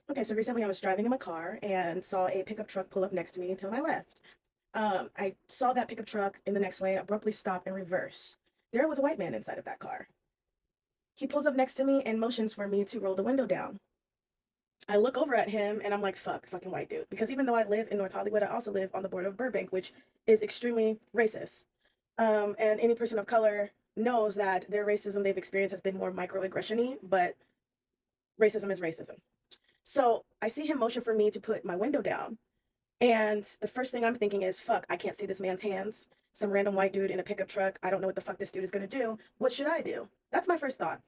Okay, so recently I was driving in my car and saw a pickup truck pull up next to me to my left. I saw that pickup truck in the next lane abruptly stop and reverse. There was a white man inside of that car. He pulls up next to me and motions for me to roll the window down. I look over at him and I'm like, fuck, fucking white dude. Because even though I live in North Hollywood, I also live on the border of Burbank, which is extremely racist. And any person of color knows that their racism they've experienced has been more microaggression-y, but racism is racism. So I see him motion for me to put my window down. And the first thing I'm thinking is, fuck, I can't see this man's hands. Some random white dude in a pickup truck. I don't know what the fuck this dude is going to do. What should I do? That's my first thought.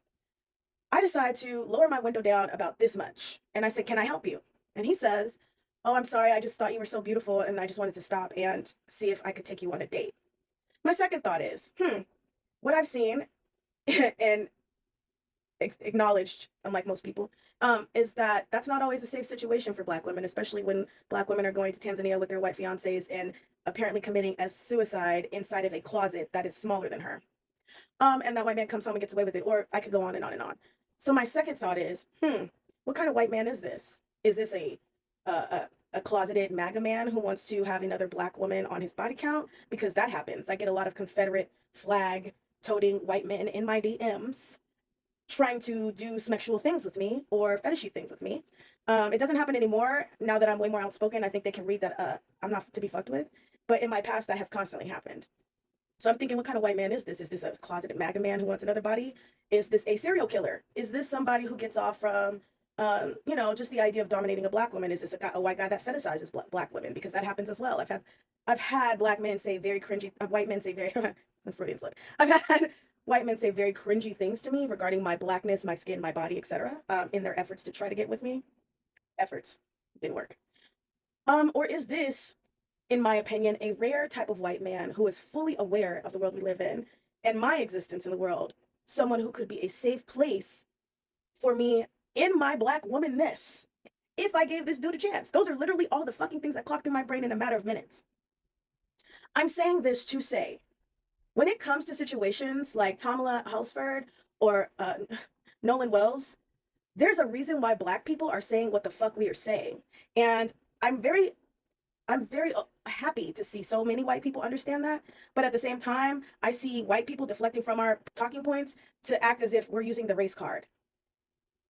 I decide to lower my window down about this much. And I said, can I help you? And he says, oh, I'm sorry. I just thought you were so beautiful. And I just wanted to stop and see if I could take you on a date. My second thought is, what I've seen and acknowledged, unlike most people, is that that's not always a safe situation for Black women, especially when Black women are going to Tanzania with their white fiancés and apparently committing a suicide inside of a closet that is smaller than her. And that white man comes home and gets away with it. Or I could go on and on and on. So my second thought is, what kind of white man is this? Is this a closeted MAGA man who wants to have another Black woman on his body count? Because that happens. I get a lot of Confederate flag toting white men in my DMs trying to do sexual things with me or fetishy things with me. It doesn't happen anymore now that I'm way more outspoken. I think they can read that I'm not to be fucked with. But in my past, that has constantly happened. So I'm thinking, what kind of white man is this? Is this a closeted MAGA man who wants another body? Is this a serial killer? Is this somebody who gets off from, just the idea of dominating a Black woman? Is this a white guy that fetishizes Black women? Because that happens as well. I've had Black men say very cringy, white men say very, Freudian slip. I've had white men say very cringy things to me regarding my Blackness, my skin, my body, etc. In their efforts to try to get with me. Efforts didn't work. Or is this, in my opinion, a rare type of white man who is fully aware of the world we live in and my existence in the world, someone who could be a safe place for me in my Black womanness if I gave this dude a chance? Those are literally all the fucking things that clocked in my brain in a matter of minutes. I'm saying this to say, when it comes to situations like Tamala Holsford or Nolan Wells, there's a reason why Black people are saying what the fuck we are saying. And I'm very happy to see so many white people understand that. But at the same time, I see white people deflecting from our talking points to act as if we're using the race card.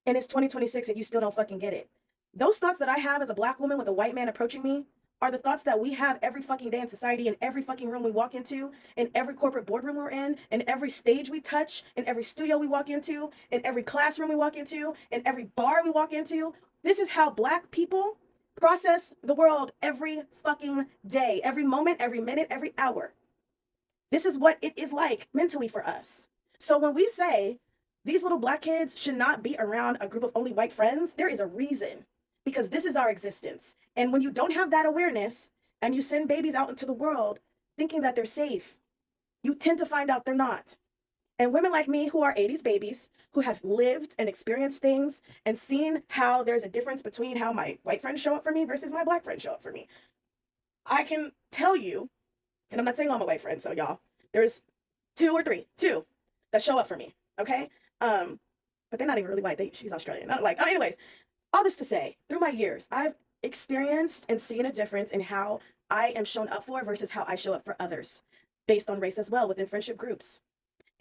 And it's 2026 and you still don't fucking get it. Those thoughts that I have as a Black woman with a white man approaching me are the thoughts that we have every fucking day in society, in every fucking room we walk into, in every corporate boardroom we're in every stage we touch, in every studio we walk into, in every classroom we walk into, in every bar we walk into. This is how Black people process the world every fucking day, every moment, every minute, every hour. This is what it is like mentally for us. So when we say these little Black kids should not be around a group of only white friends, there is a reason, because this is our existence. And when you don't have that awareness and you send babies out into the world thinking that they're safe, you tend to find out they're not. And women like me who are 80s babies, who have lived and experienced things and seen how there's a difference between how my white friends show up for me versus my Black friends show up for me, I can tell you, and I'm not saying all my white friends, so y'all, there's two that show up for me, okay? But they're not even really white. She's Australian. Anyways, all this to say, through my years, I've experienced and seen a difference in how I am shown up for versus how I show up for others, based on race as well within friendship groups.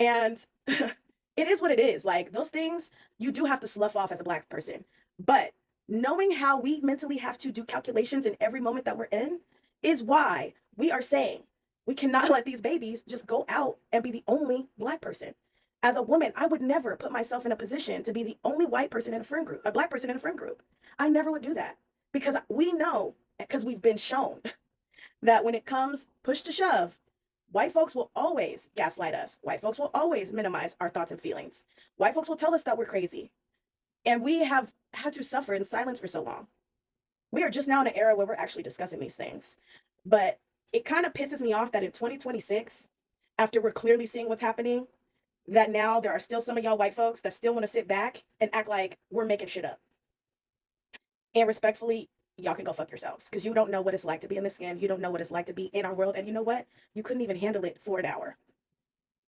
And it is what it is. Like, those things you do have to slough off as a Black person. But knowing how we mentally have to do calculations in every moment that we're in is why we are saying we cannot let these babies just go out and be the only Black person. As a woman, I would never put myself in a position to be the only white person in a friend group, a Black person in a friend group. I never would do that, because we know, because we've been shown that when it comes push to shove, white folks will always gaslight us. White folks will always minimize our thoughts and feelings. White folks will tell us that we're crazy. And we have had to suffer in silence for so long. We are just now in an era where we're actually discussing these things. But it kind of pisses me off that in 2026, after we're clearly seeing what's happening, that now there are still some of y'all white folks that still want to sit back and act like we're making shit up. And respectfully, y'all can go fuck yourselves, because you don't know what it's like to be in this skin. You don't know what it's like to be in our world. And you know what? You couldn't even handle it for an hour.